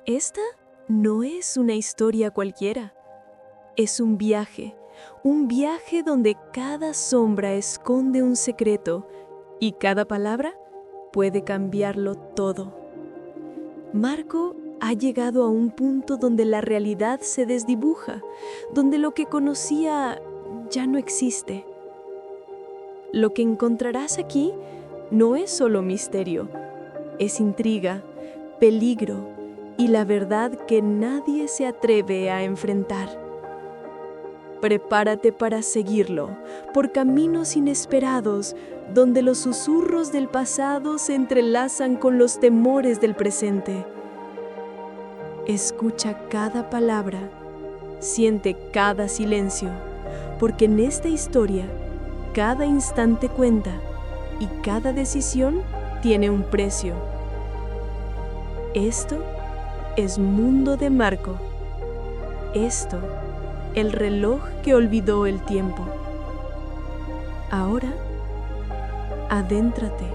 Esta no es una historia cualquiera. Es un viaje donde cada sombra esconde un secreto y cada palabra puede cambiarlo todo. Marco ha llegado a un punto donde la realidad se desdibuja, donde lo que conocía ya no existe. Lo que encontrarás aquí no es solo misterio, es intriga, peligro y la verdad que nadie se atreve a enfrentar. Prepárate para seguirlo por caminos inesperados, donde los susurros del pasado se entrelazan con los temores del presente. Escucha cada palabra, siente cada silencio, porque en esta historia, cada instante cuenta y cada decisión tiene un precio. Esto es Mundo de Marco. Esto, el reloj que olvidó el tiempo. Ahora, adéntrate.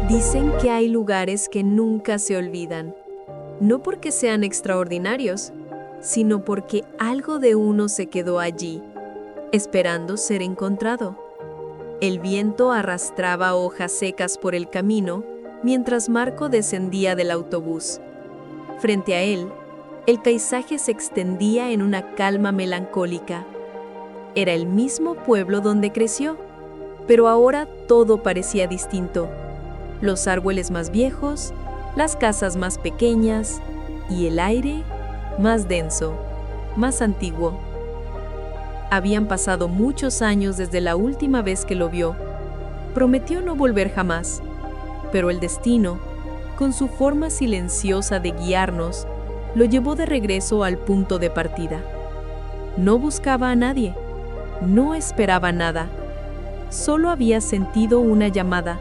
Dicen que hay lugares que nunca se olvidan, no porque sean extraordinarios, sino porque algo de uno se quedó allí, esperando ser encontrado. El viento arrastraba hojas secas por el camino mientras Marco descendía del autobús. Frente a él, el paisaje se extendía en una calma melancólica. Era el mismo pueblo donde creció, pero ahora todo parecía distinto. Los árboles más viejos, las casas más pequeñas y el aire más denso, más antiguo. Habían pasado muchos años desde la última vez que lo vio. Prometió no volver jamás, pero el destino, con su forma silenciosa de guiarnos, lo llevó de regreso al punto de partida. No buscaba a nadie, no esperaba nada, solo había sentido una llamada,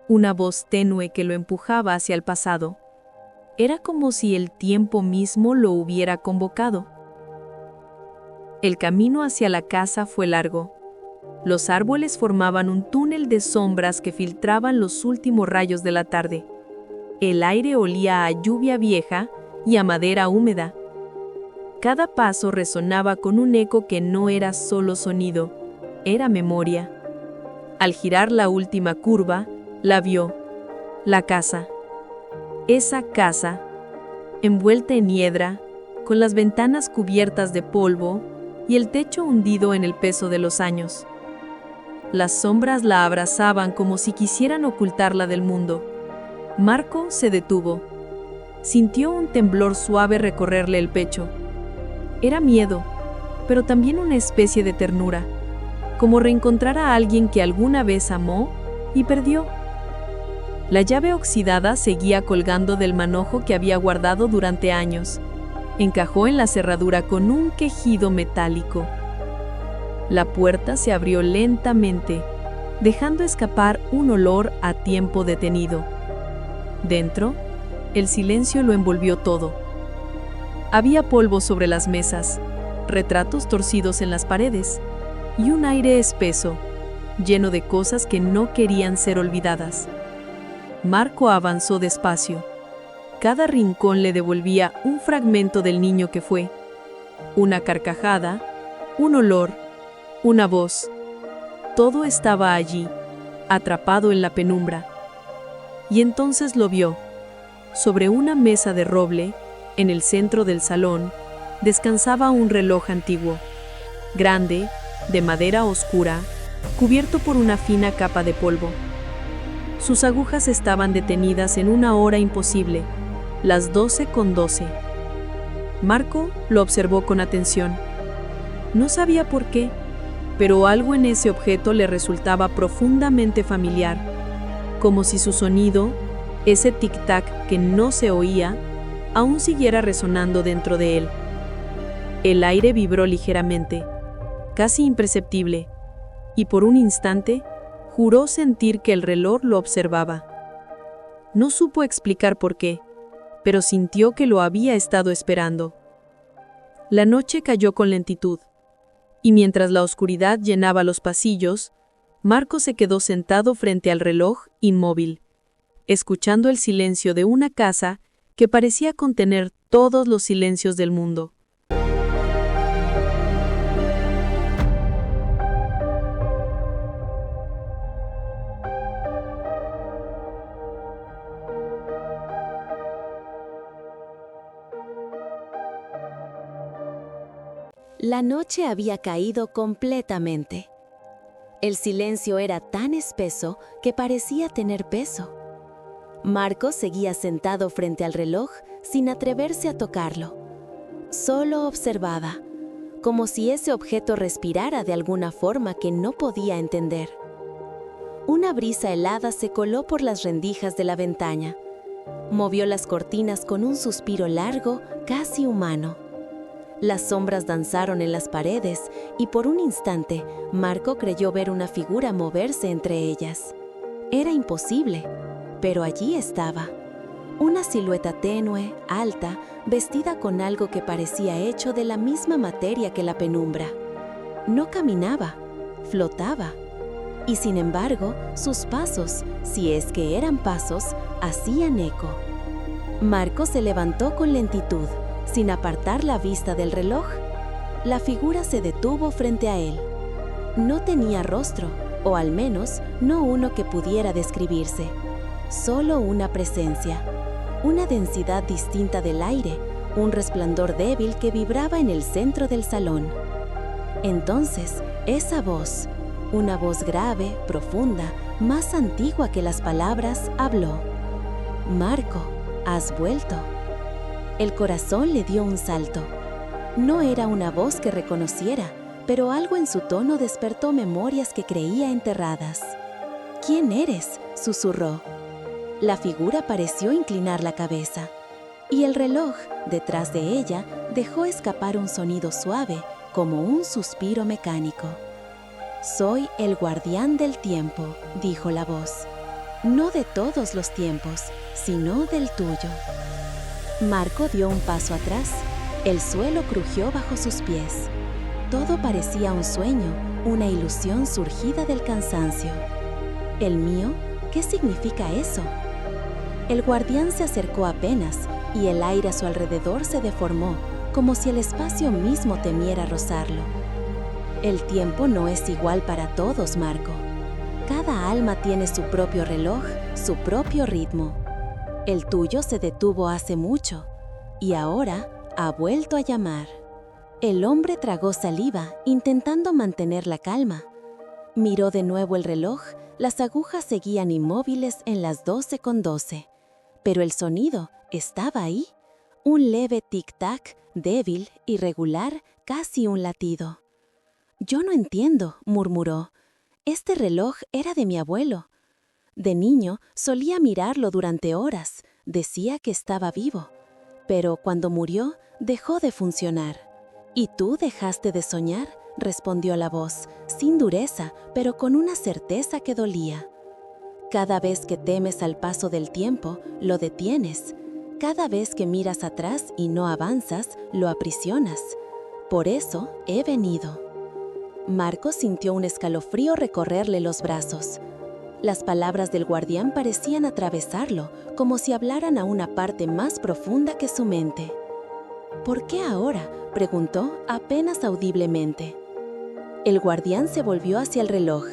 una voz tenue que lo empujaba hacia el pasado. Era como si el tiempo mismo lo hubiera convocado. El camino hacia la casa fue largo. Los árboles formaban un túnel de sombras que filtraban los últimos rayos de la tarde. El aire olía a lluvia vieja y a madera húmeda. Cada paso resonaba con un eco que no era solo sonido, era memoria. Al girar la última curva, la vio, la casa. Esa casa, envuelta en hiedra, con las ventanas cubiertas de polvo y el techo hundido en el peso de los años. Las sombras la abrazaban como si quisieran ocultarla del mundo. Marco se detuvo. Sintió un temblor suave recorrerle el pecho. Era miedo, pero también una especie de ternura, como reencontrar a alguien que alguna vez amó y perdió. La llave oxidada seguía colgando del manojo que había guardado durante años. Encajó en la cerradura con un quejido metálico. La puerta se abrió lentamente, dejando escapar un olor a tiempo detenido. Dentro, el silencio lo envolvió todo. Había polvo sobre las mesas, retratos torcidos en las paredes, y un aire espeso, lleno de cosas que no querían ser olvidadas. Marco avanzó despacio. Cada rincón le devolvía un fragmento del niño que fue. Una carcajada, un olor, una voz. Todo estaba allí, atrapado en la penumbra. Y entonces lo vio. Sobre una mesa de roble, en el centro del salón, descansaba un reloj antiguo, grande, de madera oscura, cubierto por una fina capa de polvo. Sus agujas estaban detenidas en una hora imposible, las 12:12. Marco lo observó con atención. No sabía por qué, pero algo en ese objeto le resultaba profundamente familiar, como si su sonido, ese tic-tac que no se oía, aún siguiera resonando dentro de él. El aire vibró ligeramente, casi imperceptible, y por un instante juró sentir que el reloj lo observaba. No supo explicar por qué, pero sintió que lo había estado esperando. La noche cayó con lentitud, y mientras la oscuridad llenaba los pasillos, Marco se quedó sentado frente al reloj, inmóvil, escuchando el silencio de una casa que parecía contener todos los silencios del mundo. La noche había caído completamente. El silencio era tan espeso que parecía tener peso. Marco seguía sentado frente al reloj sin atreverse a tocarlo. Solo observaba, como si ese objeto respirara de alguna forma que no podía entender. Una brisa helada se coló por las rendijas de la ventana. Movió las cortinas con un suspiro largo, casi humano. Las sombras danzaron en las paredes y por un instante Marco creyó ver una figura moverse entre ellas. Era imposible, pero allí estaba. Una silueta tenue, alta, vestida con algo que parecía hecho de la misma materia que la penumbra. No caminaba, flotaba. Y sin embargo, sus pasos, si es que eran pasos, hacían eco. Marco se levantó con lentitud, sin apartar la vista del reloj. La figura se detuvo frente a él. No tenía rostro, o al menos no uno que pudiera describirse. Solo una presencia, una densidad distinta del aire, un resplandor débil que vibraba en el centro del salón. Entonces, esa voz, una voz grave, profunda, más antigua que las palabras, habló. «Marco, has vuelto». El corazón le dio un salto. No era una voz que reconociera, pero algo en su tono despertó memorias que creía enterradas. «¿Quién eres?», susurró. La figura pareció inclinar la cabeza, y el reloj, detrás de ella, dejó escapar un sonido suave, como un suspiro mecánico. «Soy el guardián del tiempo», dijo la voz. «No de todos los tiempos, sino del tuyo». Marco dio un paso atrás. El suelo crujió bajo sus pies. Todo parecía un sueño, una ilusión surgida del cansancio. ¿El mío? ¿Qué significa eso? El guardián se acercó apenas, y el aire a su alrededor se deformó, como si el espacio mismo temiera rozarlo. El tiempo no es igual para todos, Marco. Cada alma tiene su propio reloj, su propio ritmo. El tuyo se detuvo hace mucho, y ahora ha vuelto a llamar. El hombre tragó saliva, intentando mantener la calma. Miró de nuevo el reloj, las agujas seguían inmóviles en las 12:12. Pero el sonido estaba ahí, un leve tic-tac, débil, irregular, casi un latido. «Yo no entiendo», murmuró. «Este reloj era de mi abuelo. De niño solía mirarlo durante horas, decía que estaba vivo, pero cuando murió dejó de funcionar». «¿Y tú dejaste de soñar?», respondió la voz, sin dureza, pero con una certeza que dolía. «Cada vez que temes al paso del tiempo, lo detienes. Cada vez que miras atrás y no avanzas, lo aprisionas. Por eso he venido». Marco sintió un escalofrío recorrerle los brazos. Las palabras del guardián parecían atravesarlo, como si hablaran a una parte más profunda que su mente. «¿Por qué ahora?», preguntó apenas audiblemente. El guardián se volvió hacia el reloj.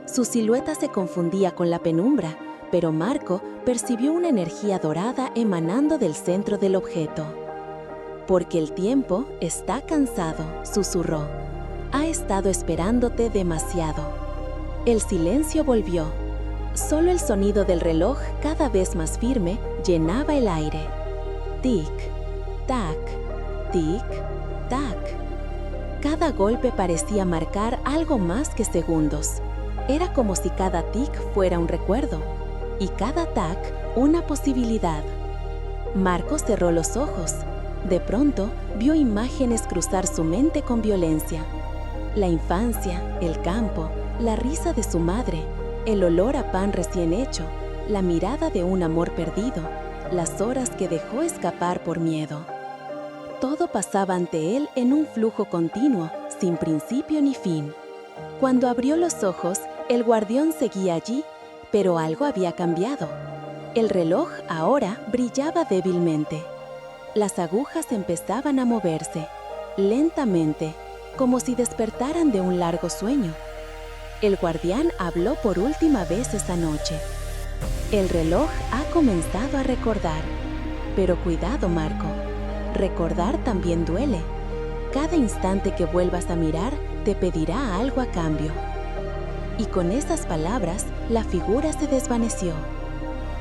Su silueta se confundía con la penumbra, pero Marco percibió una energía dorada emanando del centro del objeto. «Porque el tiempo está cansado», susurró. «Ha estado esperándote demasiado». El silencio volvió. Solo el sonido del reloj, cada vez más firme, llenaba el aire. Tic, tac, tic, tac. Cada golpe parecía marcar algo más que segundos. Era como si cada tic fuera un recuerdo, y cada tac una posibilidad. Marco cerró los ojos. De pronto, vio imágenes cruzar su mente con violencia. La infancia, el campo, la risa de su madre, el olor a pan recién hecho, la mirada de un amor perdido, las horas que dejó escapar por miedo. Todo pasaba ante él en un flujo continuo, sin principio ni fin. Cuando abrió los ojos, el guardián seguía allí, pero algo había cambiado. El reloj ahora brillaba débilmente. Las agujas empezaban a moverse, lentamente, como si despertaran de un largo sueño. El guardián habló por última vez esa noche. El reloj ha comenzado a recordar. Pero cuidado, Marco. Recordar también duele. Cada instante que vuelvas a mirar te pedirá algo a cambio. Y con esas palabras, la figura se desvaneció.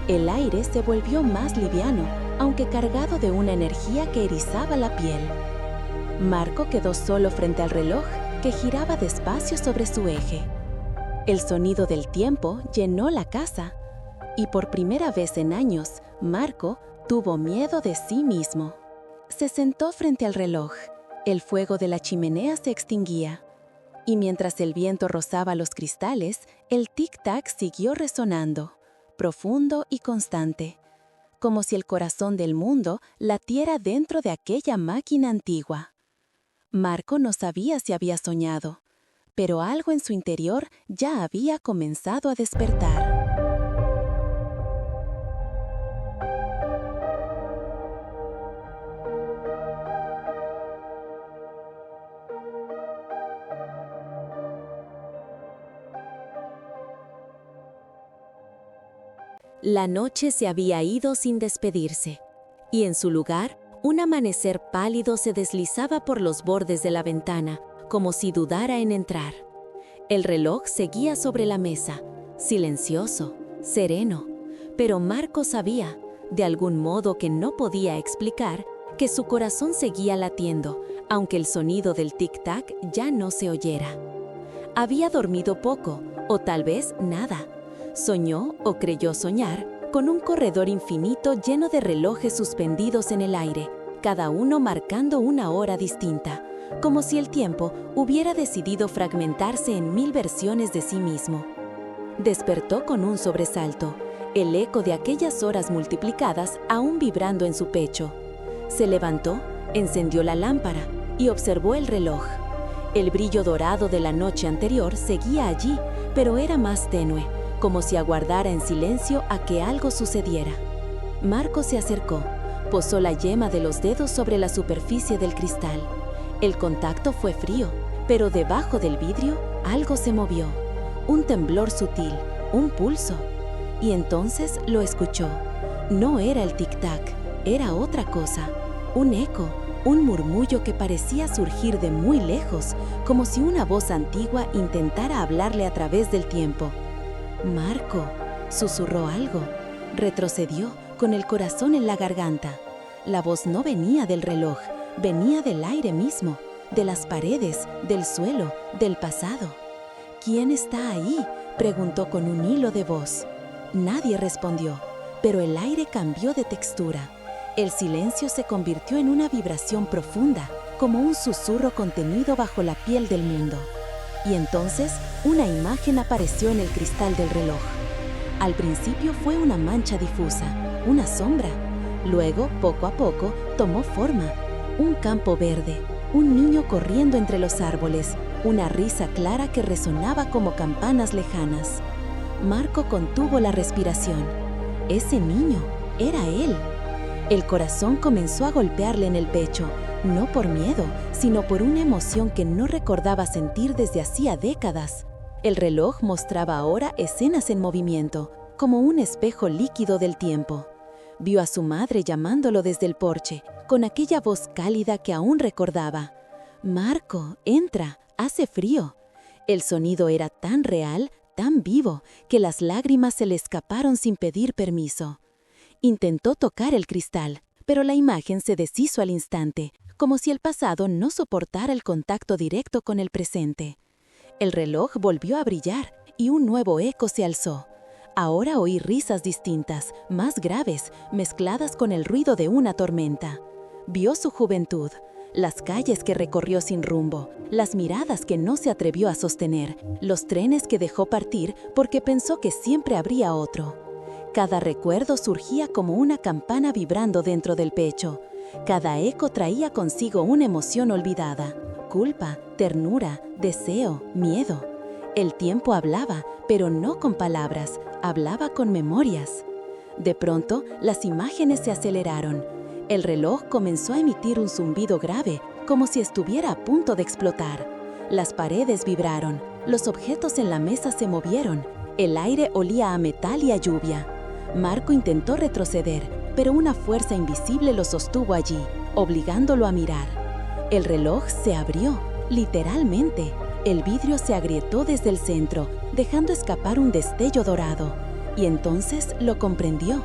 El aire se volvió más liviano, aunque cargado de una energía que erizaba la piel. Marco quedó solo frente al reloj, que giraba despacio sobre su eje. El sonido del tiempo llenó la casa, y por primera vez en años, Marco tuvo miedo de sí mismo. Se sentó frente al reloj. El fuego de la chimenea se extinguía, y mientras el viento rozaba los cristales, el tic-tac siguió resonando, profundo y constante, como si el corazón del mundo latiera dentro de aquella máquina antigua. Marco no sabía si había soñado, pero algo en su interior ya había comenzado a despertar. La noche se había ido sin despedirse, y en su lugar, un amanecer pálido se deslizaba por los bordes de la ventana, como si dudara en entrar. El reloj seguía sobre la mesa, silencioso, sereno, pero Marco sabía, de algún modo que no podía explicar, que su corazón seguía latiendo, aunque el sonido del tic-tac ya no se oyera. Había dormido poco, o tal vez nada. Soñó o creyó soñar con un corredor infinito lleno de relojes suspendidos en el aire, cada uno marcando una hora distinta, como si el tiempo hubiera decidido fragmentarse en 1000 versiones de sí mismo. Despertó con un sobresalto, el eco de aquellas horas multiplicadas aún vibrando en su pecho. Se levantó, encendió la lámpara y observó el reloj. El brillo dorado de la noche anterior seguía allí, pero era más tenue, como si aguardara en silencio a que algo sucediera. Marco se acercó, posó la yema de los dedos sobre la superficie del cristal. El contacto fue frío, pero debajo del vidrio algo se movió. Un temblor sutil, un pulso. Y entonces lo escuchó. No era el tic-tac, era otra cosa. Un eco, un murmullo que parecía surgir de muy lejos, como si una voz antigua intentara hablarle a través del tiempo. «Marco», susurró algo. Retrocedió, con el corazón en la garganta. La voz no venía del reloj, venía del aire mismo, de las paredes, del suelo, del pasado. «¿Quién está ahí?», preguntó con un hilo de voz. Nadie respondió, pero el aire cambió de textura. El silencio se convirtió en una vibración profunda, como un susurro contenido bajo la piel del mundo. Y entonces, una imagen apareció en el cristal del reloj. Al principio fue una mancha difusa, una sombra. Luego, poco a poco, tomó forma. Un campo verde, un niño corriendo entre los árboles, una risa clara que resonaba como campanas lejanas. Marco contuvo la respiración. Ese niño, era él. El corazón comenzó a golpearle en el pecho, no por miedo, sino por una emoción que no recordaba sentir desde hacía décadas. El reloj mostraba ahora escenas en movimiento, como un espejo líquido del tiempo. Vio a su madre llamándolo desde el porche, con aquella voz cálida que aún recordaba. «Marco, entra, hace frío». El sonido era tan real, tan vivo, que las lágrimas se le escaparon sin pedir permiso. Intentó tocar el cristal, pero la imagen se deshizo al instante, como si el pasado no soportara el contacto directo con el presente. El reloj volvió a brillar y un nuevo eco se alzó. Ahora oí risas distintas, más graves, mezcladas con el ruido de una tormenta. Vio su juventud, las calles que recorrió sin rumbo, las miradas que no se atrevió a sostener, los trenes que dejó partir porque pensó que siempre habría otro. Cada recuerdo surgía como una campana vibrando dentro del pecho. Cada eco traía consigo una emoción olvidada: culpa, ternura, deseo, miedo. El tiempo hablaba, pero no con palabras, hablaba con memorias. De pronto, las imágenes se aceleraron. El reloj comenzó a emitir un zumbido grave, como si estuviera a punto de explotar. Las paredes vibraron, los objetos en la mesa se movieron, el aire olía a metal y a lluvia. Marco intentó retroceder, pero una fuerza invisible lo sostuvo allí, obligándolo a mirar. El reloj se abrió, literalmente. El vidrio se agrietó desde el centro, dejando escapar un destello dorado. Y entonces lo comprendió.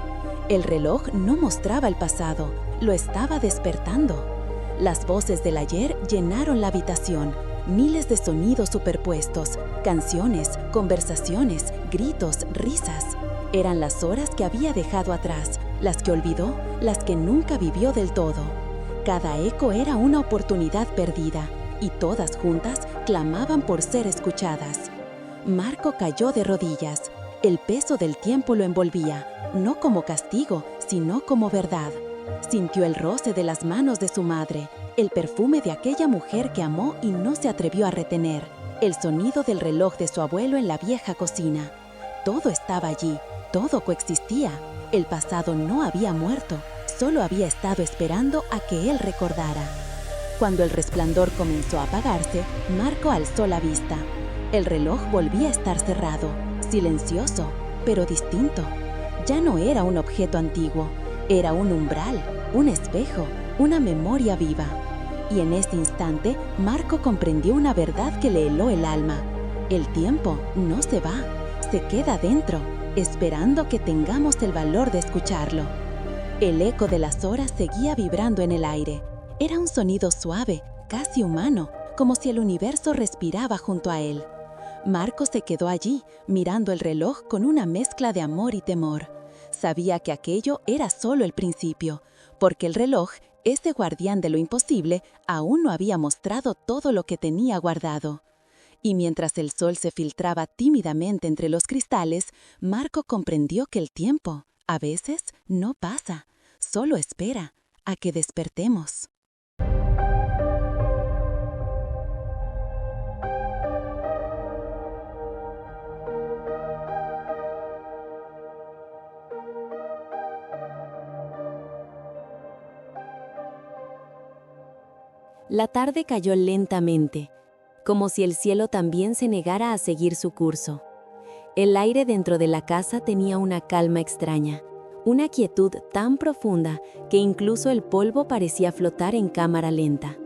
El reloj no mostraba el pasado, lo estaba despertando. Las voces del ayer llenaron la habitación, miles de sonidos superpuestos, canciones, conversaciones, gritos, risas. Eran las horas que había dejado atrás, las que olvidó, las que nunca vivió del todo. Cada eco era una oportunidad perdida, y todas juntas clamaban por ser escuchadas. Marco cayó de rodillas. El peso del tiempo lo envolvía, no como castigo, sino como verdad. Sintió el roce de las manos de su madre, el perfume de aquella mujer que amó y no se atrevió a retener, el sonido del reloj de su abuelo en la vieja cocina. Todo estaba allí, todo coexistía. El pasado no había muerto, solo había estado esperando a que él recordara. Cuando el resplandor comenzó a apagarse, Marco alzó la vista. El reloj volvía a estar cerrado, silencioso, pero distinto. Ya no era un objeto antiguo, era un umbral, un espejo, una memoria viva. Y en este instante, Marco comprendió una verdad que le heló el alma. El tiempo no se va, se queda dentro, esperando que tengamos el valor de escucharlo. El eco de las horas seguía vibrando en el aire. Era un sonido suave, casi humano, como si el universo respiraba junto a él. Marco se quedó allí, mirando el reloj con una mezcla de amor y temor. Sabía que aquello era solo el principio, porque el reloj, ese guardián de lo imposible, aún no había mostrado todo lo que tenía guardado. Y mientras el sol se filtraba tímidamente entre los cristales, Marco comprendió que el tiempo, a veces, no pasa, solo espera a que despertemos. La tarde cayó lentamente, como si el cielo también se negara a seguir su curso. El aire dentro de la casa tenía una calma extraña, una quietud tan profunda que incluso el polvo parecía flotar en cámara lenta.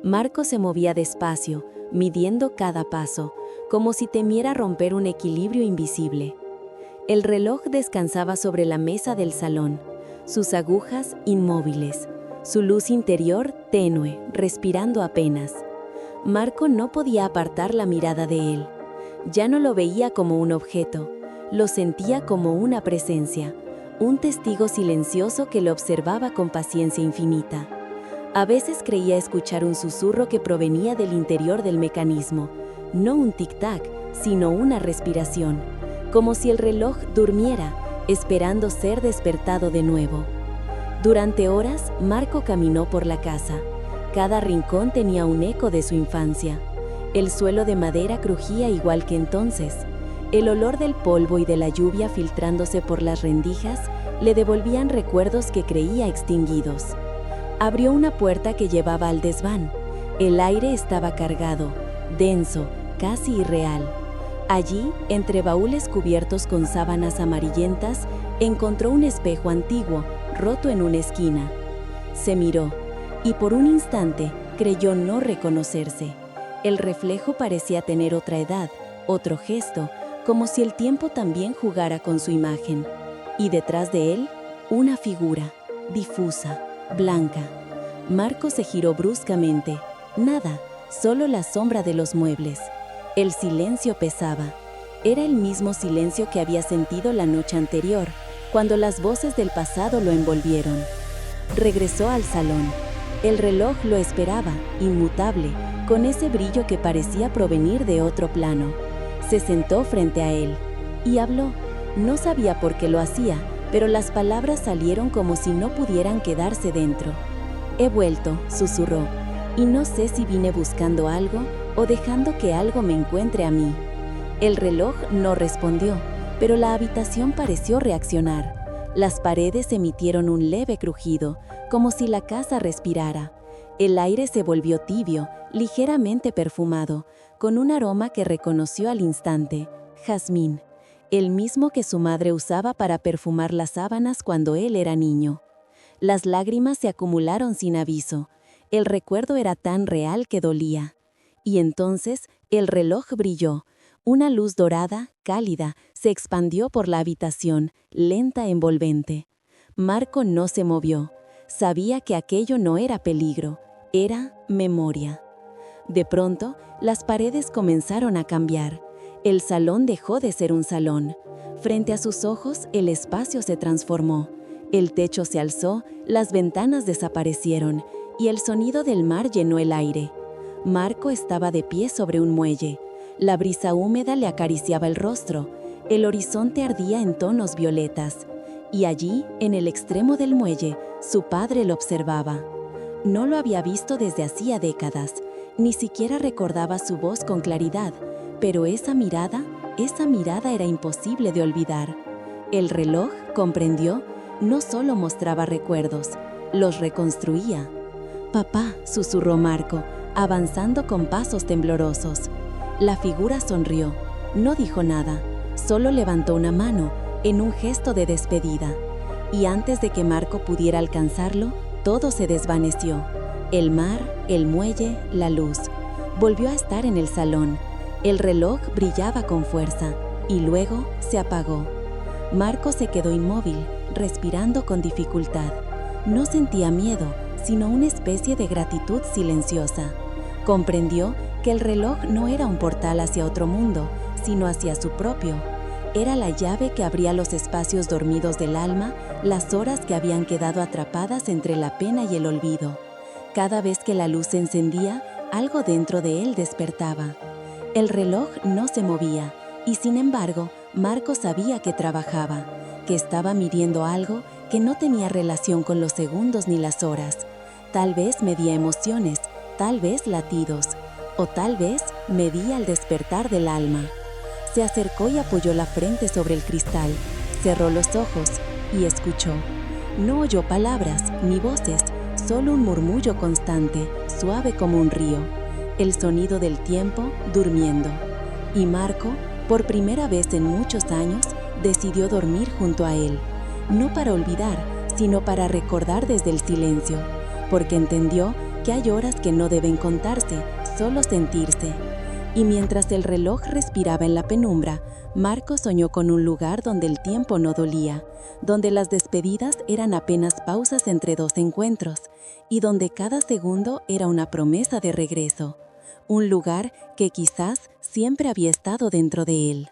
Marco se movía despacio, midiendo cada paso, como si temiera romper un equilibrio invisible. El reloj descansaba sobre la mesa del salón, sus agujas inmóviles, su luz interior tenue, respirando apenas. Marco no podía apartar la mirada de él. Ya no lo veía como un objeto, lo sentía como una presencia, un testigo silencioso que lo observaba con paciencia infinita. A veces creía escuchar un susurro que provenía del interior del mecanismo, no un tic-tac, sino una respiración, como si el reloj durmiera, esperando ser despertado de nuevo. Durante horas, Marco caminó por la casa. Cada rincón tenía un eco de su infancia. El suelo de madera crujía igual que entonces. El olor del polvo y de la lluvia filtrándose por las rendijas le devolvían recuerdos que creía extinguidos. Abrió una puerta que llevaba al desván. El aire estaba cargado, denso, casi irreal. Allí, entre baúles cubiertos con sábanas amarillentas, encontró un espejo antiguo, roto en una esquina. Se miró, y por un instante creyó no reconocerse. El reflejo parecía tener otra edad, otro gesto, como si el tiempo también jugara con su imagen. Y detrás de él, una figura, difusa, blanca. Marco se giró bruscamente. Nada, solo la sombra de los muebles. El silencio pesaba. Era el mismo silencio que había sentido la noche anterior, cuando las voces del pasado lo envolvieron. Regresó al salón. El reloj lo esperaba, inmutable, con ese brillo que parecía provenir de otro plano. Se sentó frente a él y habló, No sabía por qué lo hacía, pero las palabras salieron como si no pudieran quedarse dentro. «He vuelto», susurró, «y no sé si vine buscando algo o dejando que algo me encuentre a mí». El reloj no respondió, pero la habitación pareció reaccionar. Las paredes emitieron un leve crujido, como si la casa respirara. El aire se volvió tibio, ligeramente perfumado, con un aroma que reconoció al instante: jazmín, el mismo que su madre usaba para perfumar las sábanas cuando él era niño. Las lágrimas se acumularon sin aviso. El recuerdo era tan real que dolía. Y entonces el reloj brilló. Una luz dorada, cálida, se expandió por la habitación, lenta, envolvente. Marco no se movió. Sabía que aquello no era peligro, era memoria. De pronto, las paredes comenzaron a cambiar. El salón dejó de ser un salón. Frente a sus ojos, el espacio se transformó. El techo se alzó, las ventanas desaparecieron, y el sonido del mar llenó el aire. Marco estaba de pie sobre un muelle. La brisa húmeda le acariciaba el rostro. El horizonte ardía en tonos violetas. Y allí, en el extremo del muelle, su padre lo observaba. No lo había visto desde hacía décadas. Ni siquiera recordaba su voz con claridad, pero esa mirada era imposible de olvidar. El reloj, comprendió, no solo mostraba recuerdos, los reconstruía. «Papá», susurró Marco, avanzando con pasos temblorosos. La figura sonrió, no dijo nada, solo levantó una mano en un gesto de despedida. Y antes de que Marco pudiera alcanzarlo, todo se desvaneció. El mar, el muelle, la luz. Volvió a estar en el salón. El reloj brillaba con fuerza y luego se apagó. Marco se quedó inmóvil, respirando con dificultad. No sentía miedo, sino una especie de gratitud silenciosa. Comprendió que el reloj no era un portal hacia otro mundo, sino hacia su propio. Era la llave que abría los espacios dormidos del alma, las horas que habían quedado atrapadas entre la pena y el olvido. Cada vez que la luz se encendía, algo dentro de él despertaba. El reloj no se movía, y sin embargo, Marco sabía que trabajaba, que estaba midiendo algo que no tenía relación con los segundos ni las horas. Tal vez medía emociones, tal vez latidos, o tal vez medía el despertar del alma. Se acercó y apoyó la frente sobre el cristal, cerró los ojos y escuchó. No oyó palabras ni voces, solo un murmullo constante, suave como un río, el sonido del tiempo durmiendo. Y Marco, por primera vez en muchos años, decidió dormir junto a él, no para olvidar, sino para recordar desde el silencio, porque entendió que hay horas que no deben contarse, solo sentirse. Y mientras el reloj respiraba en la penumbra, Marco soñó con un lugar donde el tiempo no dolía, donde las despedidas eran apenas pausas entre dos encuentros, y donde cada segundo era una promesa de regreso. Un lugar que quizás siempre había estado dentro de él.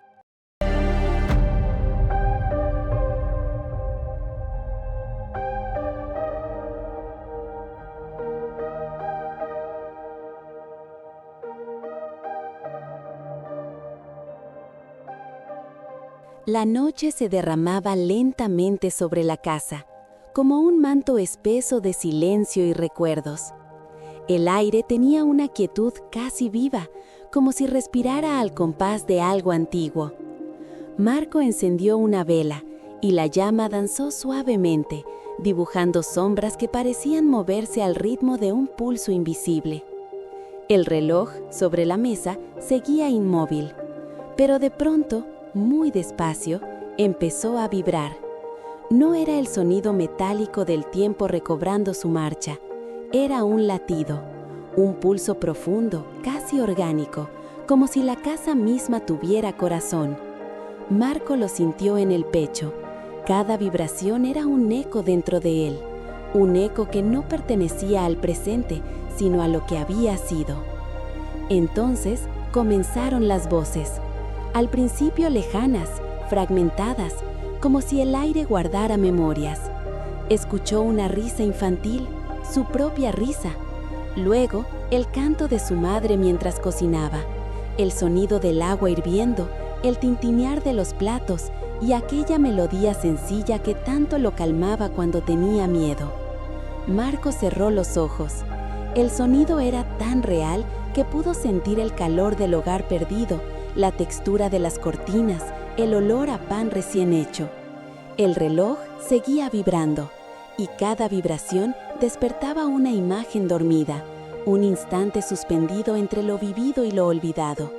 La noche se derramaba lentamente sobre la casa, como un manto espeso de silencio y recuerdos. El aire tenía una quietud casi viva, como si respirara al compás de algo antiguo. Marco encendió una vela y la llama danzó suavemente, dibujando sombras que parecían moverse al ritmo de un pulso invisible. El reloj sobre la mesa seguía inmóvil, pero de pronto, muy despacio, empezó a vibrar. No era el sonido metálico del tiempo recobrando su marcha, era un latido, un pulso profundo, casi orgánico, como si la casa misma tuviera corazón. Marco lo sintió en el pecho. Cada vibración era un eco dentro de él, un eco que no pertenecía al presente, sino a lo que había sido. Entonces comenzaron las voces. Al principio lejanas, fragmentadas, como si el aire guardara memorias. Escuchó una risa infantil, su propia risa. Luego, el canto de su madre mientras cocinaba, el sonido del agua hirviendo, el tintinear de los platos y aquella melodía sencilla que tanto lo calmaba cuando tenía miedo. Marco cerró los ojos. El sonido era tan real que pudo sentir el calor del hogar perdido, la textura de las cortinas, el olor a pan recién hecho. El reloj seguía vibrando, y cada vibración despertaba una imagen dormida, un instante suspendido entre lo vivido y lo olvidado.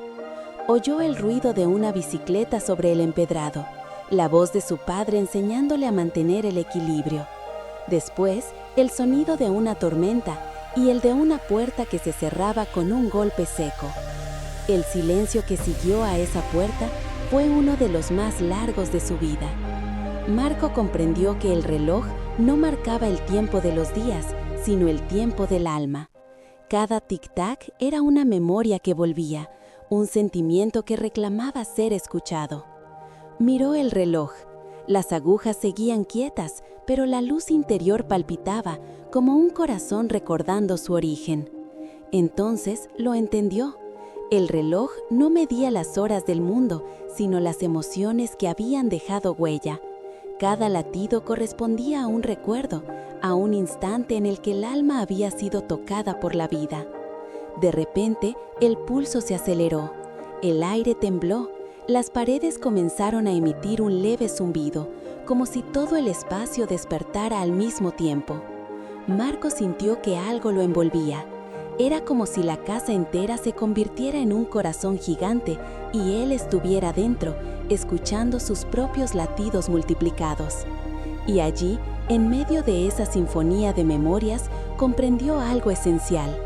Oyó el ruido de una bicicleta sobre el empedrado, la voz de su padre enseñándole a mantener el equilibrio. Después, el sonido de una tormenta y el de una puerta que se cerraba con un golpe seco. El silencio que siguió a esa puerta fue uno de los más largos de su vida. Marco comprendió que el reloj no marcaba el tiempo de los días, sino el tiempo del alma. Cada tic-tac era una memoria que volvía, un sentimiento que reclamaba ser escuchado. Miró el reloj. Las agujas seguían quietas, pero la luz interior palpitaba, como un corazón recordando su origen. Entonces lo entendió. El reloj no medía las horas del mundo, sino las emociones que habían dejado huella. Cada latido correspondía a un recuerdo, a un instante en el que el alma había sido tocada por la vida. De repente, el pulso se aceleró, el aire tembló, las paredes comenzaron a emitir un leve zumbido, como si todo el espacio despertara al mismo tiempo. Marco sintió que algo lo envolvía. Era como si la casa entera se convirtiera en un corazón gigante y él estuviera dentro, escuchando sus propios latidos multiplicados. Y allí, en medio de esa sinfonía de memorias, comprendió algo esencial.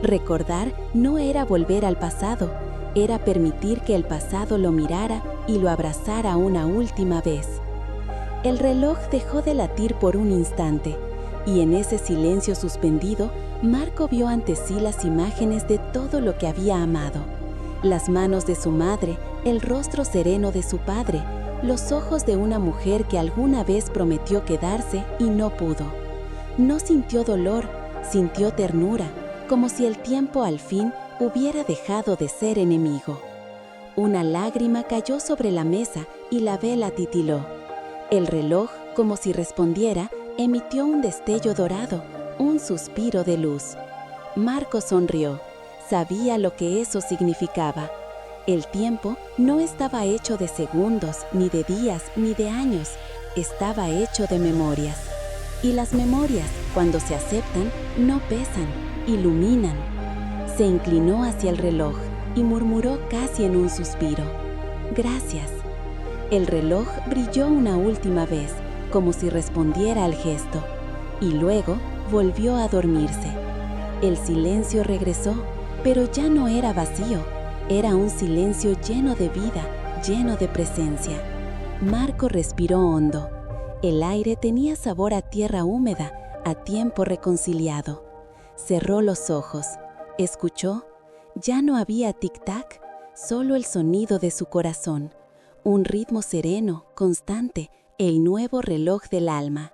Recordar no era volver al pasado, era permitir que el pasado lo mirara y lo abrazara una última vez. El reloj dejó de latir por un instante, y en ese silencio suspendido, Marco vio ante sí las imágenes de todo lo que había amado. Las manos de su madre, el rostro sereno de su padre, los ojos de una mujer que alguna vez prometió quedarse y no pudo. No sintió dolor, sintió ternura, como si el tiempo al fin hubiera dejado de ser enemigo. Una lágrima cayó sobre la mesa y la vela titiló. El reloj, como si respondiera, emitió un destello dorado, un suspiro de luz. Marco sonrió. Sabía lo que eso significaba. El tiempo no estaba hecho de segundos, ni de días, ni de años. Estaba hecho de memorias. Y las memorias, cuando se aceptan, no pesan, iluminan. Se inclinó hacia el reloj y murmuró casi en un suspiro: «Gracias». El reloj brilló una última vez, como si respondiera al gesto, y luego volvió a dormirse. El silencio regresó, pero ya no era vacío, era un silencio lleno de vida, lleno de presencia. Marco respiró hondo. El aire tenía sabor a tierra húmeda, a tiempo reconciliado. Cerró los ojos, escuchó. Ya no había tic-tac, solo el sonido de su corazón, un ritmo sereno, constante, el nuevo reloj del alma.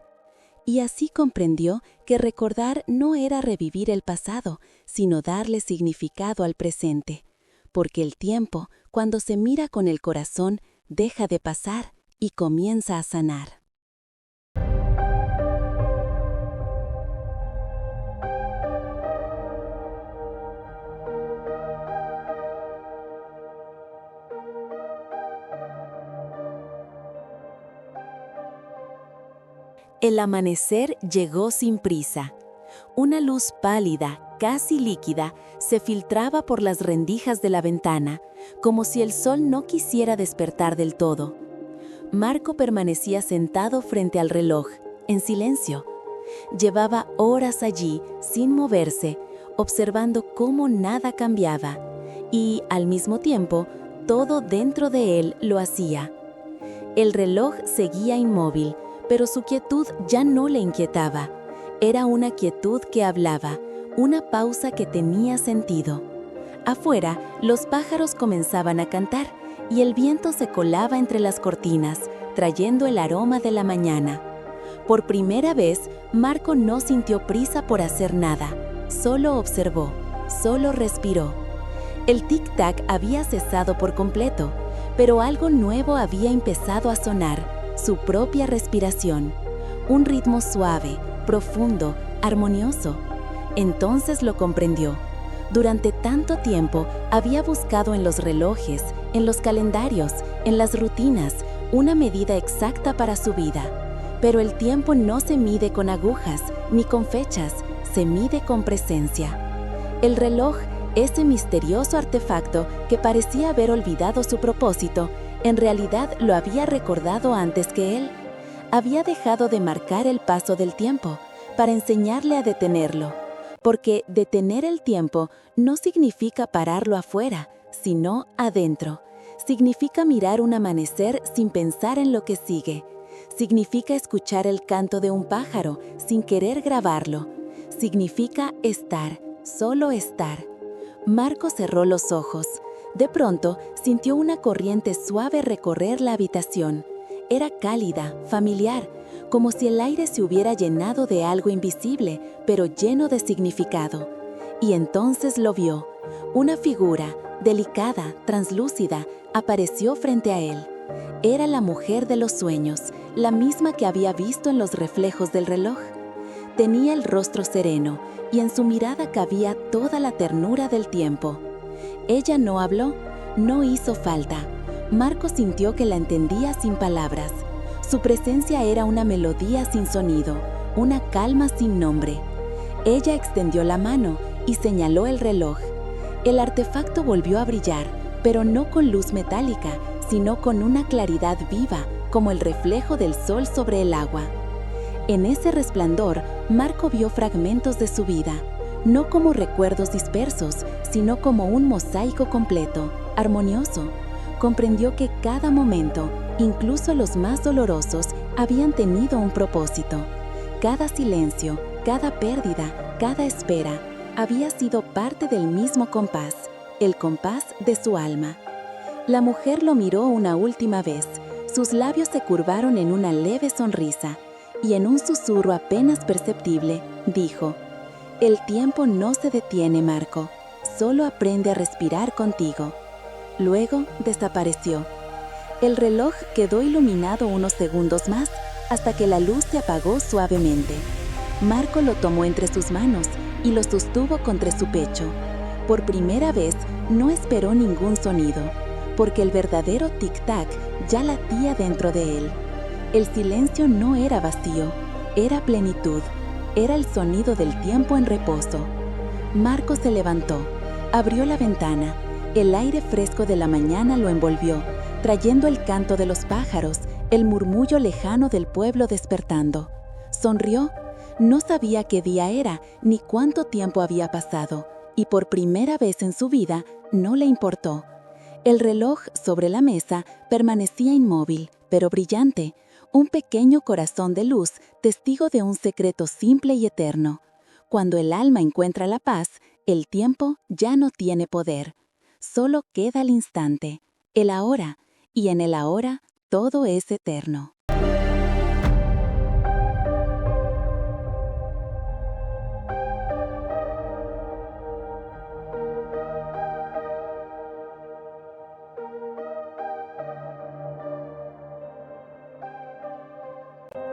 Y así comprendió que recordar no era revivir el pasado, sino darle significado al presente, porque el tiempo, cuando se mira con el corazón, deja de pasar y comienza a sanar. El amanecer llegó sin prisa. Una luz pálida, casi líquida, se filtraba por las rendijas de la ventana, como si el sol no quisiera despertar del todo. Marco permanecía sentado frente al reloj, en silencio. Llevaba horas allí, sin moverse, observando cómo nada cambiaba, y, al mismo tiempo, todo dentro de él lo hacía. El reloj seguía inmóvil, pero su quietud ya no le inquietaba. Era una quietud que hablaba, una pausa que tenía sentido. Afuera, los pájaros comenzaban a cantar y el viento se colaba entre las cortinas, trayendo el aroma de la mañana. Por primera vez, Marco no sintió prisa por hacer nada, solo observó, solo respiró. El tic-tac había cesado por completo, Pero algo nuevo había empezado a sonar, su propia respiración. Un ritmo suave, profundo, armonioso. Entonces lo comprendió. Durante tanto tiempo había buscado en los relojes, en los calendarios, en las rutinas, una medida exacta para su vida. Pero el tiempo no se mide con agujas ni con fechas, se mide con presencia. El reloj, ese misterioso artefacto que parecía haber olvidado su propósito, en realidad lo había recordado antes que él. Había dejado de marcar el paso del tiempo para enseñarle a detenerlo. Porque detener el tiempo no significa pararlo afuera, sino adentro. Significa mirar un amanecer sin pensar en lo que sigue. Significa escuchar el canto de un pájaro sin querer grabarlo. Significa estar, solo estar. Marco cerró los ojos. De pronto, sintió una corriente suave recorrer la habitación. Era cálida, familiar, como si el aire se hubiera llenado de algo invisible, pero lleno de significado. Y entonces lo vio. Una figura, delicada, translúcida, apareció frente a él. Era la mujer de los sueños, la misma que había visto en los reflejos del reloj. Tenía el rostro sereno, y en su mirada cabía toda la ternura del tiempo. Ella no habló, no hizo falta. Marco sintió que la entendía sin palabras. Su presencia era una melodía sin sonido, una calma sin nombre. Ella extendió la mano y señaló el reloj. El artefacto volvió a brillar, pero no con luz metálica, sino con una claridad viva, como el reflejo del sol sobre el agua. En ese resplandor, Marco vio fragmentos de su vida, no como recuerdos dispersos, sino como un mosaico completo, armonioso. Comprendió que cada momento, incluso los más dolorosos, habían tenido un propósito. Cada silencio, cada pérdida, cada espera, había sido parte del mismo compás, el compás de su alma. La mujer lo miró una última vez, sus labios se curvaron en una leve sonrisa, y en un susurro apenas perceptible, dijo: «El tiempo no se detiene, Marco, solo aprende a respirar contigo». Luego desapareció. El reloj quedó iluminado unos segundos más hasta que la luz se apagó suavemente. Marco lo tomó entre sus manos y lo sostuvo contra su pecho. Por primera vez no esperó ningún sonido, porque el verdadero tic-tac ya latía dentro de él. El silencio no era vacío, era plenitud, era el sonido del tiempo en reposo. Marco se levantó, abrió la ventana. El aire fresco de la mañana lo envolvió, trayendo el canto de los pájaros, el murmullo lejano del pueblo despertando. Sonrió. No sabía qué día era ni cuánto tiempo había pasado, y por primera vez en su vida no le importó. El reloj sobre la mesa permanecía inmóvil, pero brillante, un pequeño corazón de luz, testigo de un secreto simple y eterno. Cuando el alma encuentra la paz, el tiempo ya no tiene poder. Solo queda el instante, el ahora, y en el ahora todo es eterno.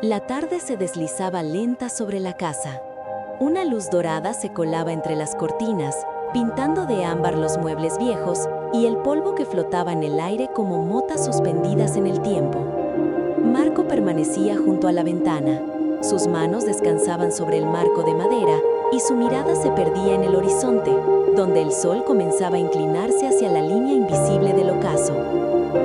La tarde se deslizaba lenta sobre la casa. Una luz dorada se colaba entre las cortinas, pintando de ámbar los muebles viejos y el polvo que flotaba en el aire como motas suspendidas en el tiempo. Marco permanecía junto a la ventana. Sus manos descansaban sobre el marco de madera y su mirada se perdía en el horizonte, donde el sol comenzaba a inclinarse hacia la línea invisible del ocaso.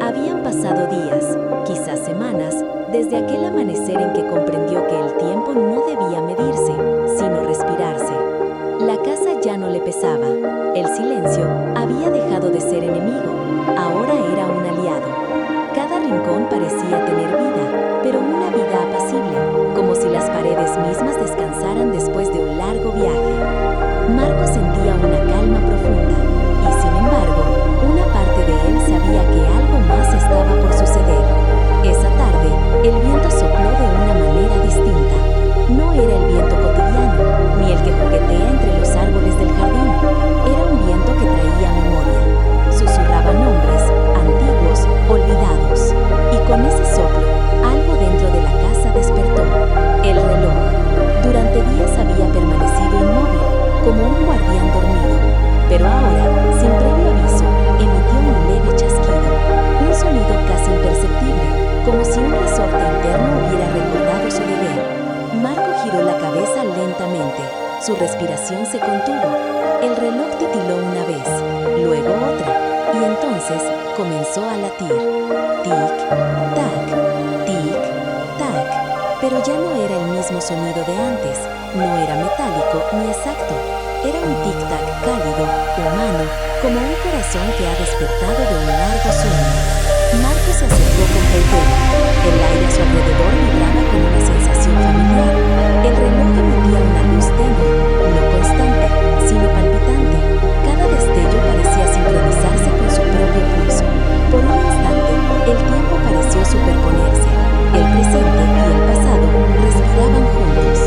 Habían pasado días, quizás semanas, desde aquel amanecer en que comprendió que el tiempo no debía medirse, sino respirarse. La casa ya no le pesaba. El silencio había dejado de ser enemigo, ahora era un aliado. Cada rincón parecía tener vida, pero una vida apacible, como si las paredes mismas descansaran después de un largo viaje. Marco sentía una calma profunda, y sin embargo, una parte de él sabía que algo más estaba por suceder. Esa tarde, el viento sopló de una manera distinta. No era el viento cotidiano, Su respiración se contuvo. El reloj titiló una vez, luego otra, y entonces comenzó a latir. Tic-tac, tic-tac. Pero ya no era el mismo sonido de antes. No era metálico ni exacto. Era un tic-tac cálido, humano, como un corazón que ha despertado de un largo sueño. Marco se acercó con cautela. El aire a su alrededor vibraba con una sensación familiar. El reloj emitía una luz tenue, no constante, sino palpitante. Cada destello parecía sincronizarse con su propio pulso. Por un instante, el tiempo pareció superponerse. El presente y el pasado respiraban juntos.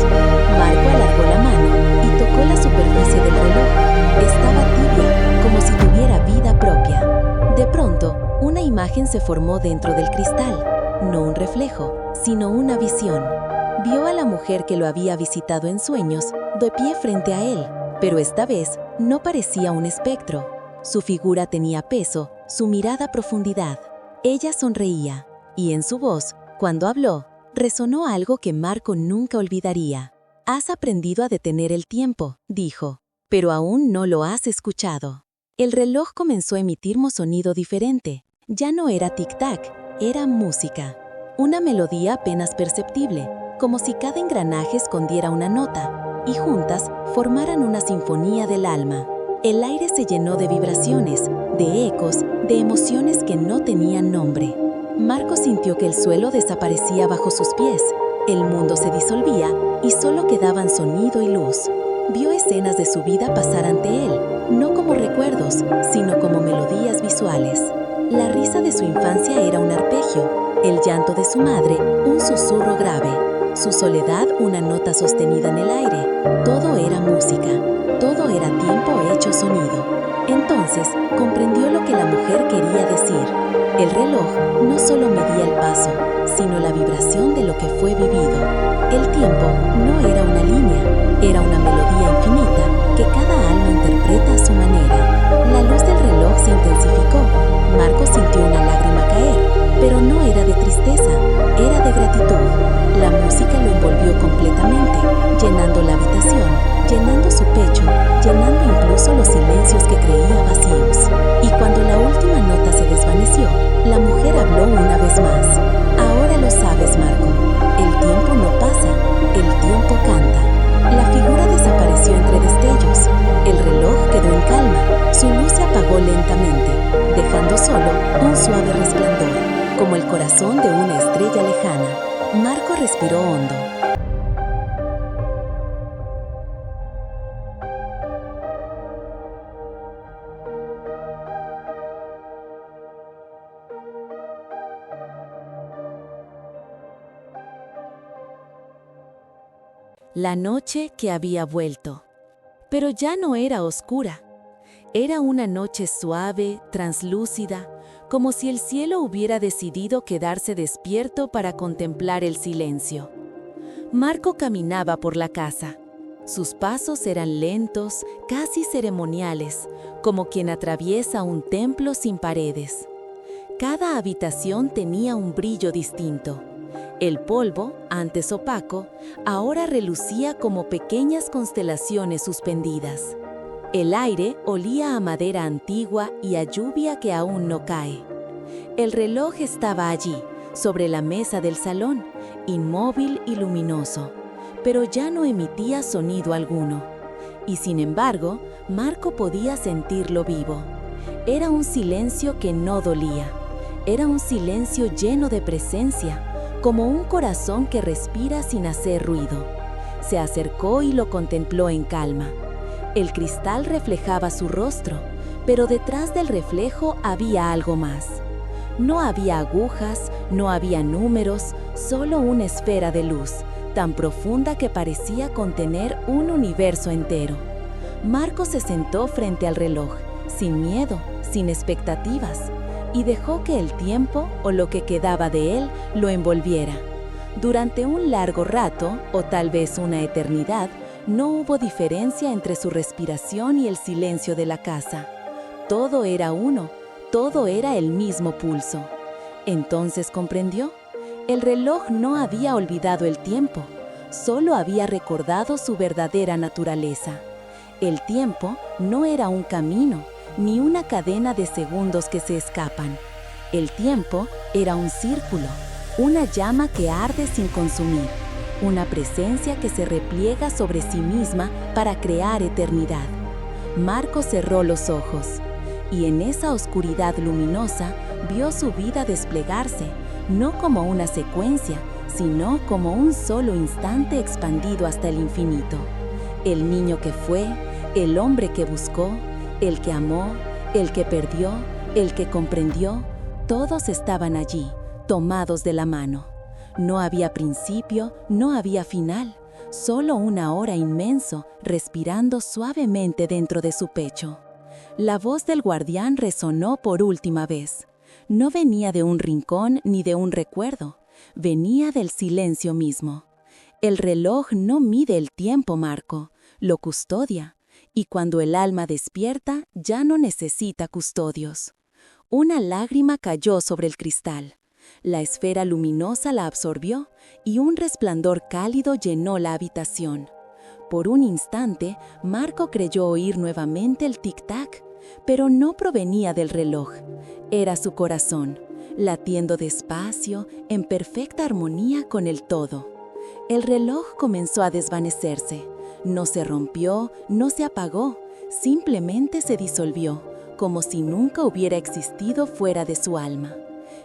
Marco alargó la mano y tocó la superficie del reloj. Estaba tibia, como si tuviera vida propia. De pronto, una imagen se formó dentro del cristal. No un reflejo, sino una visión. Vio a la mujer que lo había visitado en sueños, de pie frente a él, pero esta vez no parecía un espectro. Su figura tenía peso, su mirada profundidad. Ella sonreía, y en su voz, cuando habló, resonó algo que Marco nunca olvidaría. «Has aprendido a detener el tiempo», dijo, «pero aún no lo has escuchado». El reloj comenzó a emitir un sonido diferente. Ya no era tic-tac, era música. Una melodía apenas perceptible, como si cada engranaje escondiera una nota, y juntas formaran una sinfonía del alma. El aire se llenó de vibraciones, de ecos, de emociones que no tenían nombre. Marco sintió que el suelo desaparecía bajo sus pies, el mundo se disolvía y solo quedaban sonido y luz. Vio escenas de su vida pasar ante él, no como recuerdos, sino como melodías visuales. La risa de su infancia era un arpegio, el llanto de su madre, un susurro grave, su soledad una nota sostenida en el aire. Todo era música, todo era tiempo hecho sonido. Entonces comprendió lo que la mujer quería decir. El reloj no solo medía el paso, sino la vibración de lo que fue vivido. El tiempo no era una línea, era una melodía infinita que cada alma interpreta a su manera. La luz del reloj se intensificó. Marco sintió una lágrima caer, pero no era de tristeza, era de gratitud. La música lo envolvió completamente, llenando la habitación, llenando su pecho, llenando incluso los silencios que creía vacíos. Y cuando la última nota se desvaneció, la mujer habló una vez más. Ahora lo sabes, Marco. El tiempo no pasa, el tiempo canta. La figura desapareció entre destellos. El reloj quedó en calma. Su luz se apagó lentamente, dejando solo un suave resplandor, como el corazón de una estrella lejana. Marco respiró hondo. La noche que había vuelto. Pero ya no era oscura. Era una noche suave, translúcida, como si el cielo hubiera decidido quedarse despierto para contemplar el silencio. Marco caminaba por la casa. Sus pasos eran lentos, casi ceremoniales, como quien atraviesa un templo sin paredes. Cada habitación tenía un brillo distinto. El polvo, antes opaco, ahora relucía como pequeñas constelaciones suspendidas. El aire olía a madera antigua y a lluvia que aún no cae. El reloj estaba allí, sobre la mesa del salón, inmóvil y luminoso, pero ya no emitía sonido alguno. Y sin embargo, Marco podía sentirlo vivo. Era un silencio que no dolía. Era un silencio lleno de presencia, como un corazón que respira sin hacer ruido. Se acercó y lo contempló en calma. El cristal reflejaba su rostro, pero detrás del reflejo había algo más. No había agujas, no había números, solo una esfera de luz, tan profunda que parecía contener un universo entero. Marco se sentó frente al reloj, sin miedo, sin expectativas, y dejó que el tiempo, o lo que quedaba de él, lo envolviera. Durante un largo rato, o tal vez una eternidad, no hubo diferencia entre su respiración y el silencio de la casa. Todo era uno, todo era el mismo pulso. Entonces comprendió. El reloj no había olvidado el tiempo. solo había recordado su verdadera naturaleza. El tiempo no era un camino, ni una cadena de segundos que se escapan. El tiempo era un círculo, una llama que arde sin consumir, una presencia que se repliega sobre sí misma para crear eternidad. Marco cerró los ojos, y en esa oscuridad luminosa vio su vida desplegarse, no como una secuencia, sino como un solo instante expandido hasta el infinito. El niño que fue, el hombre que buscó, el que amó, el que perdió, el que comprendió, todos estaban allí, tomados de la mano. No había principio, no había final, solo una hora inmenso, respirando suavemente dentro de su pecho. La voz del guardián resonó por última vez. No venía de un rincón ni de un recuerdo, venía del silencio mismo. El reloj no mide el tiempo, Marco, lo custodia, y cuando el alma despierta ya no necesita custodios. Una lágrima cayó sobre el cristal. La esfera luminosa la absorbió y un resplandor cálido llenó la habitación. Por un instante, Marco creyó oír nuevamente el tic-tac, pero no provenía del reloj. Era su corazón, latiendo despacio, en perfecta armonía con el todo. El reloj comenzó a desvanecerse. No se rompió, no se apagó, simplemente se disolvió, como si nunca hubiera existido fuera de su alma.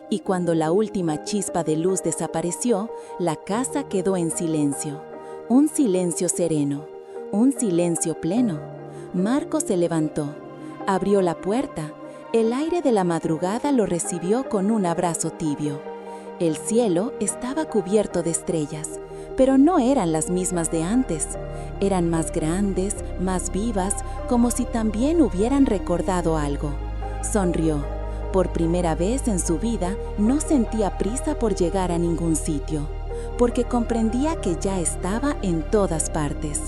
Y cuando la última chispa de luz desapareció, la casa quedó en silencio. Un silencio sereno, un silencio pleno. Marco se levantó, abrió la puerta. El aire de la madrugada lo recibió con un abrazo tibio. El cielo estaba cubierto de estrellas, pero no eran las mismas de antes. Eran más grandes, más vivas, como si también hubieran recordado algo. Sonrió. Por primera vez en su vida no sentía prisa por llegar a ningún sitio, porque comprendía que ya estaba en todas partes.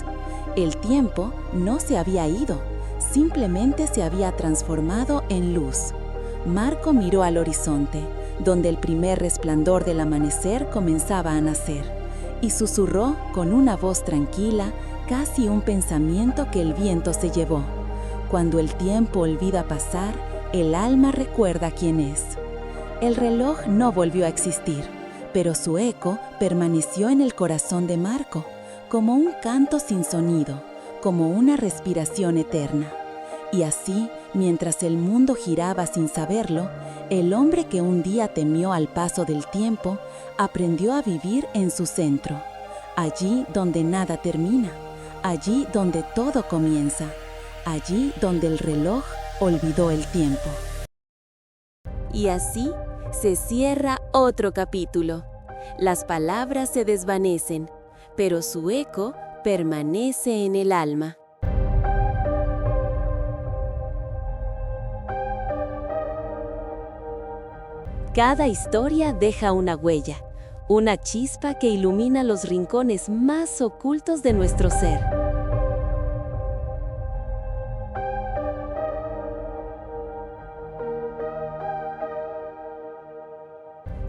El tiempo no se había ido, simplemente se había transformado en luz. Marco miró al horizonte, donde el primer resplandor del amanecer comenzaba a nacer, y susurró con una voz tranquila, casi un pensamiento que el viento se llevó. Cuando el tiempo olvida pasar, el alma recuerda quién es. El reloj no volvió a existir, pero su eco permaneció en el corazón de Marco, como un canto sin sonido, como una respiración eterna. Y así, mientras el mundo giraba sin saberlo, el hombre que un día temió al paso del tiempo, aprendió a vivir en su centro, allí donde nada termina, allí donde todo comienza, allí donde el reloj olvidó el tiempo. Y así se cierra otro capítulo. Las palabras se desvanecen, pero su eco permanece en el alma. Cada historia deja una huella, una chispa que ilumina los rincones más ocultos de nuestro ser.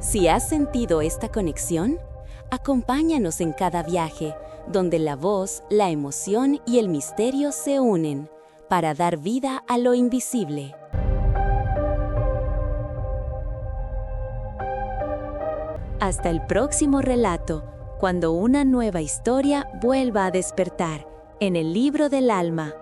Si has sentido esta conexión, acompáñanos en cada viaje, donde la voz, la emoción y el misterio se unen para dar vida a lo invisible. Hasta el próximo relato, cuando una nueva historia vuelva a despertar en el libro del alma.